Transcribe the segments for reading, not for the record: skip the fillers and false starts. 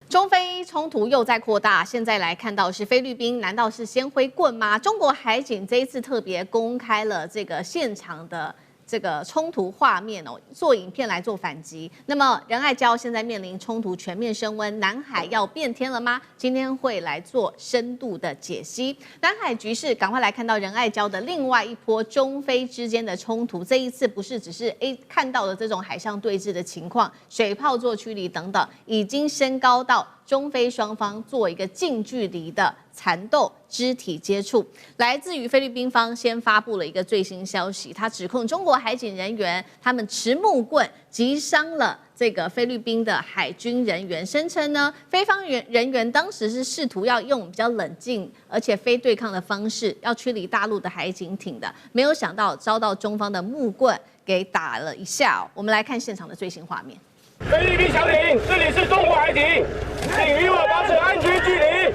中菲衝突又在擴大，現在來看到是菲律賓，難道是先揮棍嗎？中國海警這一次特別公開了這個現場的這個衝突畫面哦，做影片來做反擊。那麼仁愛礁現在面臨衝突全面升溫，南海要變天了嗎？今天會來做深度的解析。南海局勢，趕快來看到仁愛礁的另外一波中菲之間的衝突。這一次不是只是看到的這種海上對峙的情況，水炮做驅離等等，已經升高到中菲雙方做一個近距離的纏鬥、肢體接觸。來自於菲律賓方先發布了一個最新消息，他指控中國海警人員他們持木棍擊傷了這個菲律賓的海軍人員，聲稱呢，菲方人員當時是試圖要用比較冷靜而且非對抗的方式要驅離大陸的海警艇的，沒有想到遭到中方的木棍給打了一下哦。我們來看現場的最新畫面。菲律賓小艇，這裡是中國海警，請與我保持安全距離，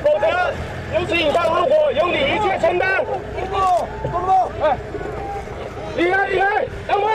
否則由此引發後果由你一切承擔。離開，讓步，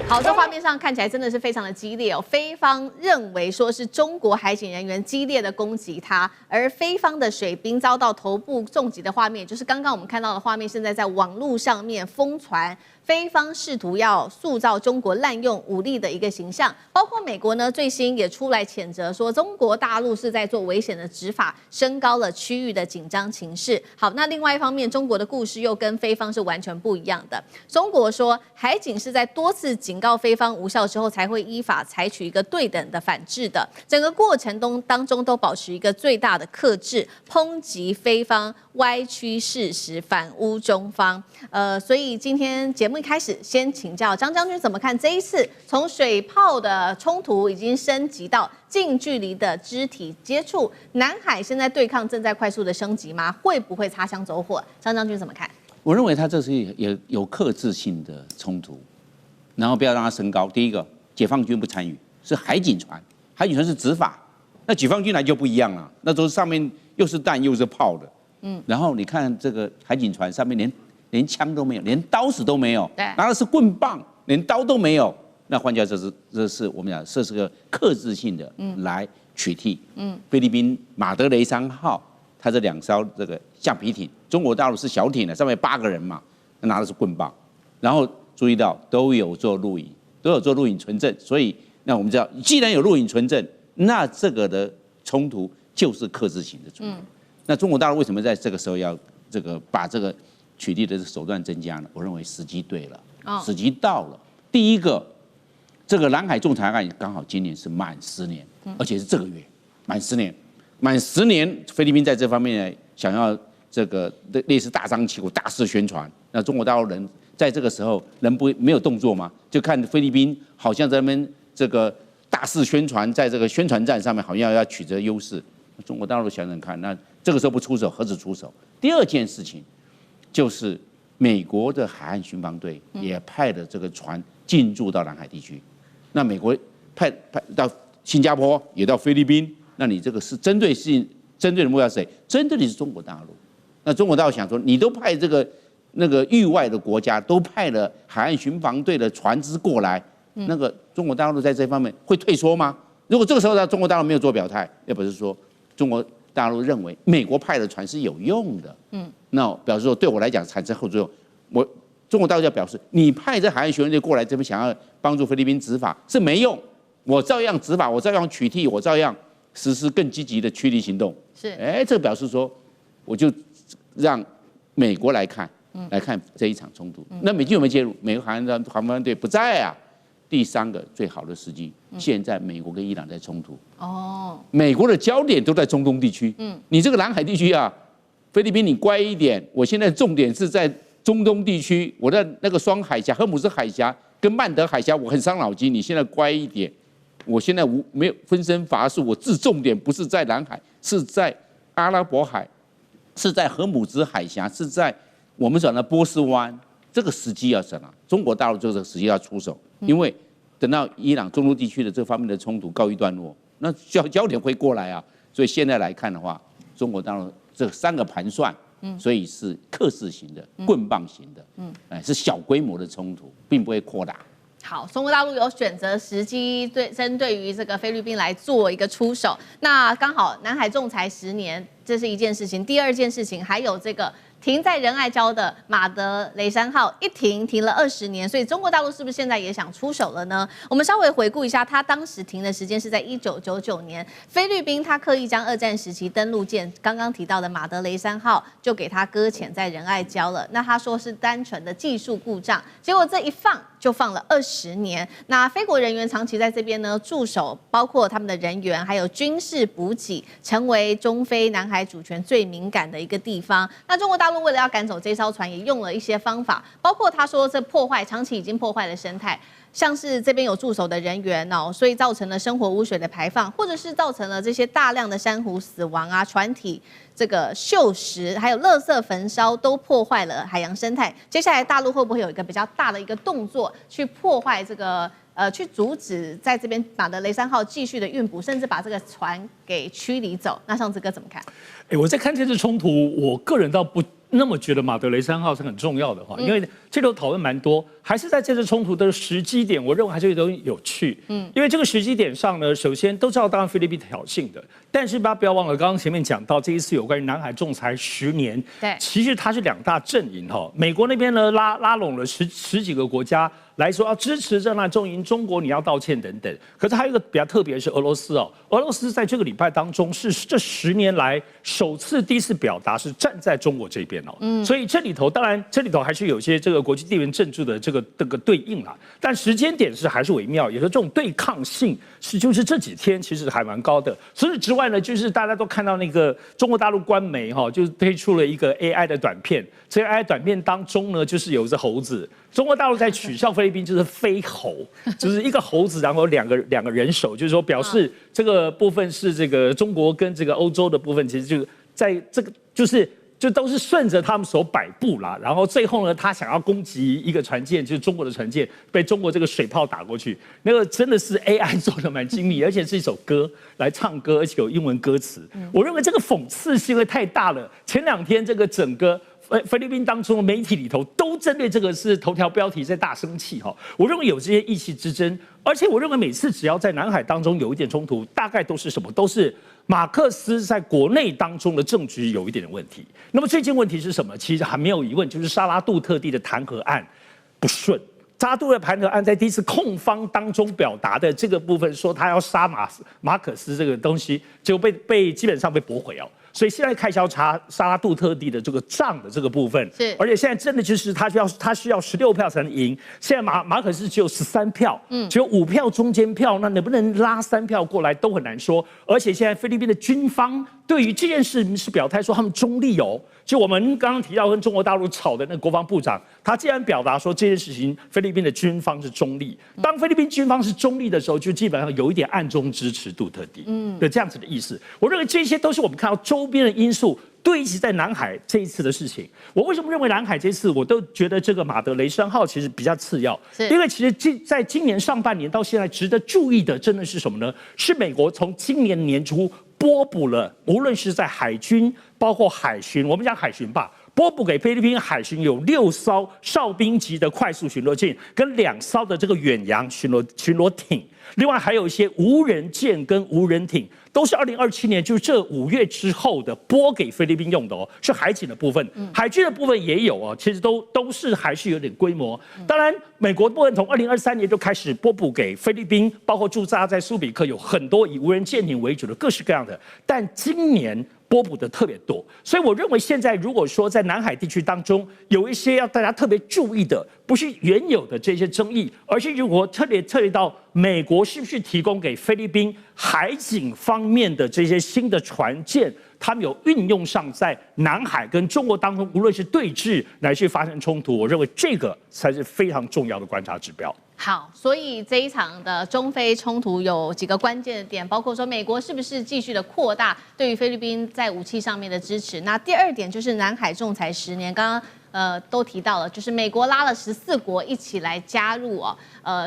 好，這畫面上看起來真的是非常的激烈哦。菲方認為說是中國海警人員激烈的攻擊他，而菲方的水兵遭到頭部重擊的畫面，就是剛剛我們看到的畫面，現在在網絡上面瘋傳。菲方試圖要塑造中國濫用武力的一個形象，包括美國呢最新也出來譴責說中國大陸是在做危險的執法，升高了區域的緊張情勢。好，那另外一方面，中國的故事又跟菲方是完全不一樣的。中國說海警是在多次警告菲方無效之後，才會依法採取一個對等的反制的，整個過程當中都保持一個最大的克制，抨擊菲方歪曲事實，反誣中方。所以今天節目一開始，先請教張將軍怎麼看這一次從水炮的衝突已經升級到近距離的肢體接觸，南海現在對抗正在快速的升級嗎？會不會擦槍走火？張將軍怎麼看？我認為他這是也有克制性的衝突，然後不要讓它升高。第一個，解放軍不參與，是海警船，海警船是執法，那解放軍來就不一樣了，那都是上面又是彈又是炮的，然後你看這個海警船上面連槍都沒有，連刀子都沒有，拿的是棍棒，連刀都沒有。那換句话說，這是我們講，這是個克制性的來取締。菲律賓馬德雷山號，它這兩艘這個橡皮艇，中國大陸是小艇的，上面8個人嘛，拿的是棍棒。然後注意到都有做錄影，都有做錄影存證，所以那我們知道，既然有錄影存證，那這個的衝突就是克制型的衝突。那中國大陸為什麼在這個時候要這個把這個取締的手段增加呢？我認為時機對了，時機到了。第一個，這個南海仲裁案剛好今年是滿10年，而且是這個月滿10年，滿10年，菲律賓在這方面想要這個類似大張旗鼓、大肆宣傳。那中國大陸人在這個時候沒有動作嗎？就看菲律賓好像在那邊這個大肆宣傳，在這個宣傳戰上面好像要取得優勢。中國大陸想想看，那這個時候不出手，何時出手？第二件事情。就是美國的海岸巡防隊也派了這個船進駐到南海地區，那美國派到新加坡，也到菲律賓，那你這個是針對的目標是誰？針對的是中國大陸。那中國大陸想說，你都派這個那個域外的國家都派了海岸巡防隊的船只過來，那個中國大陸在這方面會退縮嗎？如果這個時候中國大陸沒有做表態，要不是說中國大陸認為美國派的船是有用的，那表示說對我來講產生後作用，中國大陸要表示你派這海岸巡防隊過來這邊想要幫助菲律賓執法是沒用，我照樣執法，我照樣取締，我照樣實施更積極的驅離行動。是，這個表示說我就讓美國來看這一場衝突。那美軍有沒有介入？美國海岸防衛隊不在啊。第三個最好的時機，現在美國跟伊朗在衝突。美國的焦點都在中東地區。你這個南海地區啊，菲律賓你乖一點。我現在重點是在中東地區，我在那個雙海峽、荷姆斯海峽跟曼德海峽，我很傷腦筋。你現在乖一點。我現在沒有分身乏術，我置重點不是在南海，是在阿拉伯海，是在荷姆斯海峽，是在我們講的波斯灣。這個時機要什麼？中國大陸這個時機要出手。因為等到伊朗中東地區的這方面的衝突告一段落，那焦點會過來啊。所以現在來看的話，中國大陸這3個盤算，所以是克制型的、棍棒型的，是小規模的衝突，並不會擴大。好，中國大陸有選擇時機針對於這個菲律賓來做一個出手，那剛好南海仲裁10年，這是一件事情。第二件事情還有這個停在仁愛礁的馬德雷山號一停了20年，所以中國大陸是不是現在也想出手了呢？我們稍微回顧一下，它當時停的時間是在1999年，菲律賓它刻意將2戰時期登陸艦剛剛提到的馬德雷山號就給它擱淺在仁愛礁了。那他說是單純的技術故障，結果這一放就放了20年。那菲國人員長期在這邊呢駐守，包括他們的人員還有軍事補給，成為中非南海主權最敏感的一個地方。那中國大陸為了要趕走這艘船，也用了一些方法，包括他說這長期已經破壞了生態，像是這邊有驻守的人員哦，所以造成了生活污水的排放，或者是造成了這些大量的珊瑚死亡啊，船體這個鏽蝕，還有垃圾焚燒，都破壞了海洋生態。接下來大陸會不會有一個比較大的一個動作，去破壞這個去阻止在這邊馬德雷山號繼續的運補，甚至把這個船給驅離走？那尚志哥怎麼看？我在看這次衝突，我個人倒不那麼覺得馬德雷山號是很重要的哈，因為這裡討論蠻多，還是在這次衝突的時機點，我認為還是有點有趣。因為這個時機點上呢，首先都知道當然菲律賓挑釁的，但是大家不要忘了，剛剛前面講到這一次有關於南海仲裁10年，對，其實它是2大陣營哈，美國那邊呢拉攏了十幾個國家來說要支持這南海仲裁，中國你要道歉等等。可是還有一個比較特別的是俄羅斯哦，俄羅斯在這個禮拜當中是這10年來第一次表達是站在中國這邊哦，所以這裡頭當然這裡頭還是有些這個國際地緣政治的這個對應啦，但時間點是還是微妙，也就是這種對抗性就是這幾天其實還蠻高的。除此之外呢，就是大家都看到那個中國大陸官媒哈，就是推出了一個 AI 的短片，這個 AI 短片當中呢，就是有一隻猴子。中國大陸在取笑菲律賓就是飛猴，就是一個猴子，然後兩個人手，就是說表示這個部分是這個中國跟這個歐洲的部分，其實就在這個就都是順着他們所擺布啦。然後最後呢，他想要攻擊一個船艦，就是中國的船艦，被中國這個水炮打過去。那個真的是 AI 做的蠻精密，而且是一首歌來唱歌，而且有英文歌詞。我認為這個諷刺性會太大了。前2天這個整個菲律賓當中的媒體裡頭都針對這個是頭條標題在大生氣哈，我認為有這些意氣之爭，而且我認為每次只要在南海當中有一點衝突，大概都是什麼？都是馬克思在國內當中的政局有一點的問題。那麼最近問題是什麼？其實還沒有疑問，就是沙拉杜特地的彈劾案不順。沙拉杜特彈劾案在第一次控方當中表達的這個部分，說他要殺馬可斯這個東西，就基本上被駁回哦。所以現在開始要查沙拉杜特地的這個賬的這個部分，是，而且現在真的就是他需要16票才能贏，現在馬可斯只有13票，只有5票中間票，那能不能拉3票過來都很難說。而且現在菲律賓的軍方對於這件事是表態說他們中立哦。就我們剛剛提到跟中國大陸吵的那個國防部長，他既然表達說這件事情菲律賓的軍方是中立，當菲律賓軍方是中立的時候，就基本上有一點暗中支持杜特地的這樣子的意思。我認為這些都是我們看到周邊的因素對齊在南海這一次的事情。我為什麼認為南海這次我都覺得這個馬德雷山號其實比較次要？因為其實在今年上半年到現在值得注意的真的是什麼呢？是美國從今年年初撥補了，無論是在海軍，包括海巡，我們講海巡吧，撥補給菲律賓海巡有6艘哨兵級的快速巡邏艦，跟2艘的這個遠洋巡邏艇，另外還有一些無人艦跟無人艇，都是2027年，就是這5月之後的撥給菲律賓用的哦，是海警的部分，海軍的部分也有哦，其實都是還是有點規模。當然，美國部分從2023年就開始撥補給菲律賓，包括駐紮在蘇比克有很多以無人艦艇為主的各式各樣的，但今年撥補的特別多，所以我認為現在如果說在南海地區當中有一些要大家特別注意的，不是原有的這些爭議，而是如果特別到美國是不是提供給菲律賓海警方面的這些新的船艦，他們有運用上在南海跟中國當中，無論是對峙乃至發生衝突，我認為這個才是非常重要的觀察指標。好，所以這一場的中非衝突有幾個關鍵的點，包括說美國是不是繼續的擴大對於菲律賓在武器上面的支持。那第2點就是南海仲裁10年，剛剛都提到了，就是美國拉了14國一起來加入哦，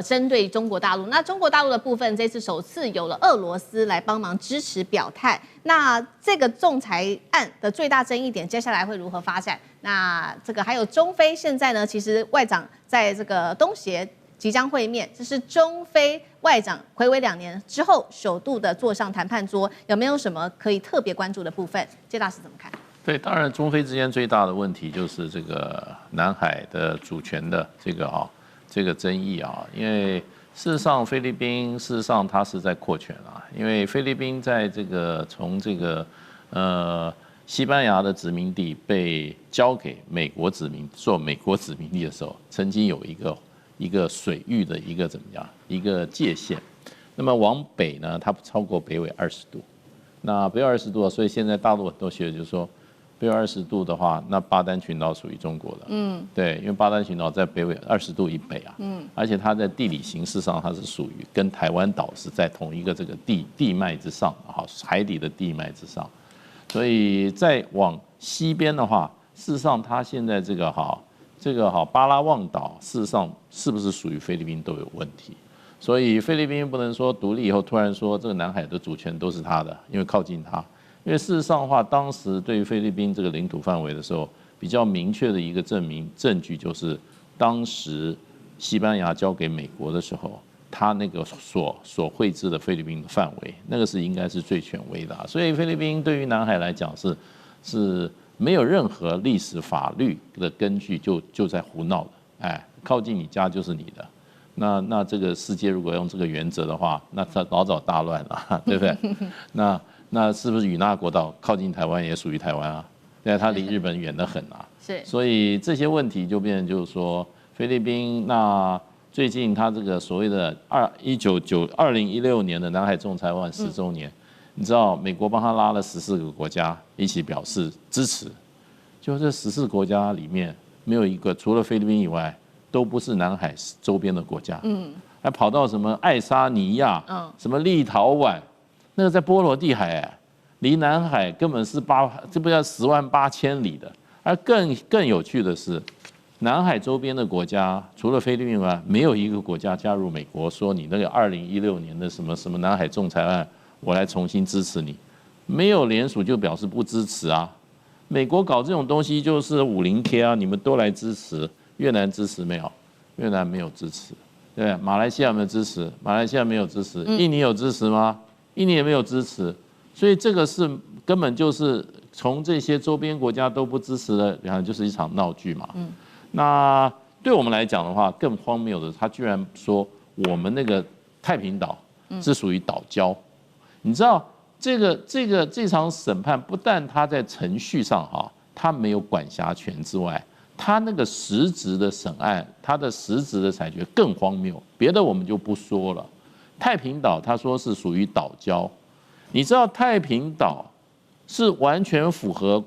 針對中國大陸。那中國大陸的部分這次首次有了俄羅斯來幫忙支持表態。那這個仲裁案的最大爭議點，接下來會如何發展？那這個還有中非現在呢，其實外長在這個東協即將會面，這是中非外長睽違2年之後首度的坐上談判桌，有沒有什麼可以特別關注的部分？謝大使怎麼看？对，當然中非之間最大的問題就是這個南海的主權的這個爭議啊，因為事實上菲律賓事實上它是在擴權啊，因為菲律賓在這個從這個西班牙的殖民地被交給美國殖民做美國殖民地的時候，曾經有一個水域的一個怎麼樣一個界限，那麼往北呢，它不超過北緯20度，那北緯20度，所以現在大陸很多學者就說，北緯20度的話，那巴丹群島屬於中國的，對，因為巴丹群島在北緯20度以北啊，而且它在地理形勢上，它是屬於跟台灣島是在同一個這個地脈之上，海底的地脈之上。所以再往西邊的話，事實上它現在這個巴拉望島，事實上是不是屬於菲律賓都有問題。所以菲律賓不能說獨立以後突然說這個南海的主權都是它的，因為靠近它。因為事實上的話，當時對於菲律賓這個領土範圍的時候，比較明確的一個證據就是，當時西班牙交給美國的時候，他那個所繪制的菲律賓的範圍，那個是應該是最權威的。所以菲律賓對於南海來講是沒有任何歷史法律的根據，就在胡鬧的。哎，靠近你家就是你的。那這個世界如果用這個原則的話，那它老早大亂了，對不對？那是不是與那國島靠近台灣也屬於台灣啊？對啊，它離日本遠得很啊。是。所以這些問題就變成就是說，菲律賓那最近它這個所謂的2016年的南海仲裁案10週年，你知道美國幫他拉了14個國家一起表示支持，就這14國家裡面沒有一個除了菲律賓以外都不是南海周邊的國家，還跑到什麼愛沙尼亞，什麼立陶宛。那個在波羅的海，離南海根本是這不叫108000里的。而更有趣的是，南海周邊的國家除了菲律賓外，沒有一個國家加入美國說你那個2016年的什麼南海仲裁案，我來重新支持你，沒有聯署就表示不支持啊。美國搞這種東西就是50K啊，你們都來支持。越南支持沒有？越南沒有支持。對，馬來西亞有沒有支持？馬來西亞沒有支持。印尼有支持嗎？印尼也沒有支持，所以這個是根本就是從這些周邊國家都不支持的，然後就是一場鬧劇嘛。那對我們來講的話，更荒謬的，他居然說我們那個太平島是屬於島礁。你知道這場審判不但他在程序上他沒有管轄權之外，他那個實質的審案，他的實質的裁決更荒謬。別的我們就不說了。太平島他說是屬於島礁，你知道太平島是完全符合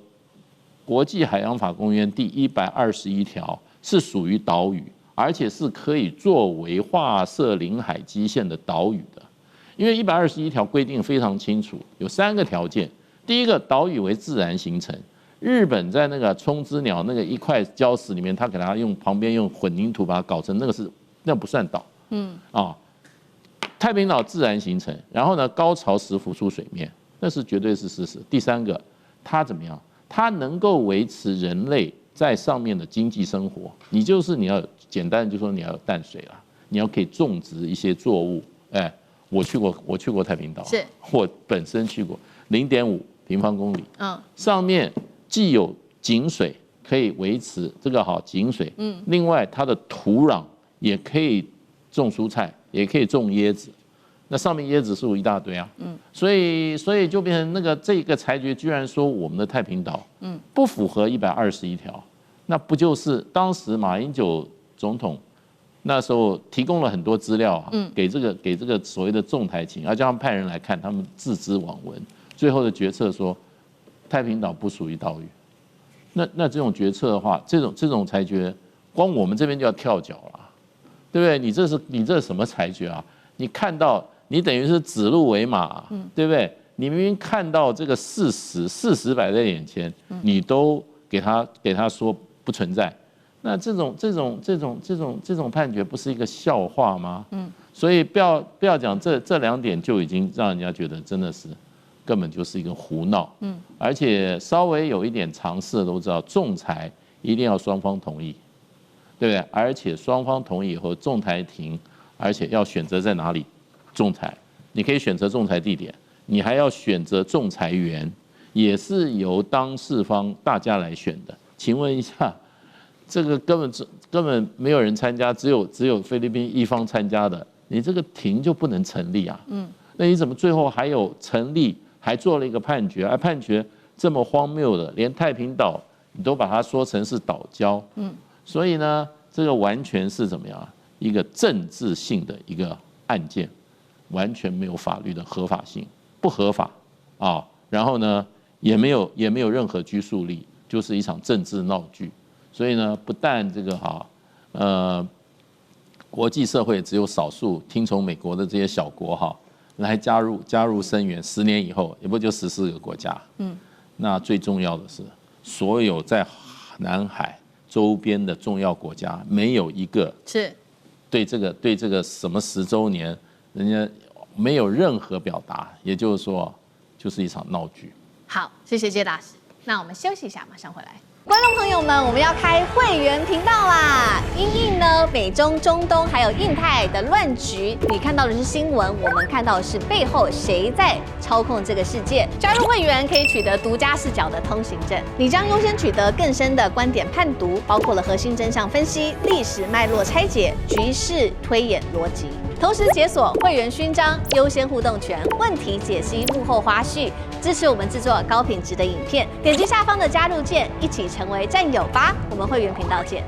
國際海洋法公約第121條，是屬於島嶼，而且是可以作為劃設領海基線的島嶼的。因為121條規定非常清楚，有3個條件。第一個，島嶼為自然形成。日本在那個沖之鳥那個一塊礁石裡面，他給它旁邊用混凝土把它搞成那不算島。太平島自然形成，然後呢，高潮時浮出水面，那是絕對是事實。第3個，它怎麼樣？它能夠維持人類在上面的經濟生活。你要簡單的就說你要有淡水了，你要可以種植一些作物。哎，我去過太平島，我本身去過，0.5平方公里，上面既有井水可以維持這個井水，另外它的土壤也可以種蔬菜。也可以種椰子，那上面椰子樹一大堆啊，所以就變成這個裁決居然說我們的太平島，不符合121條，那不就是當時馬英九總統那時候提供了很多資料給這個所謂的仲裁庭，而叫他們派人來看，他們自知罔聞，最後的決策說太平島不屬於島嶼，那這種決策的話，這種裁決，光我們這邊就要跳腳了。對不對？你這是什麼裁決啊？你看到你等於是指鹿為馬，對不對？你明明看到這個事實擺在眼前，你都給他說不存在，那這種判決不是一個笑話嗎？所以不要講這2點就已經讓人家覺得真的是根本就是一個胡鬧。而且稍微有一點常識的都知道，仲裁一定要雙方同意。對不對？而且雙方同意以後，仲裁庭，而且要選擇在哪裡仲裁，你可以選擇仲裁地點，你還要選擇仲裁員，也是由当事方大家來選的。請問一下，這個根本沒有人參加，只有菲律賓一方參加的，你這個庭就不能成立啊？那你怎麼最後還有成立，還做了一個判決？而判決這麼荒謬的，連太平島你都把它說成是島礁，所以呢，這個完全是怎麼樣？一個政治性的一個案件，完全沒有法律的合法性，不合法啊。然後呢，也沒有任何拘束力，就是一場政治鬧劇。所以呢，不但這個國際社會只有少數聽從美國的這些小國來加入聲援，10年以後也不就14個國家。那最重要的是，所有在南海周邊的重要國家，沒有一個是對這個什麼10週年，人家沒有任何表達，也就是說，就是一場鬧劇。好，謝謝謝大使。那我們休息一下，馬上回來。觀眾朋友們，我們要開會員頻道啦！因應呢美中、中東還有印太的亂局，你看到的是新聞，我們看到的是背後誰在操控這個世界。加入會員可以取得獨家視角的通行證，你將優先取得更深的觀點判讀，包括了核心真相分析、歷史脈絡拆解、局勢推演邏輯。同時解鎖會員勳章、優先互動權、問題解析、幕後花絮，支持我們制作高品質的影片。點擊下方的加入鍵，一起成為戰友吧！我們會員頻道見。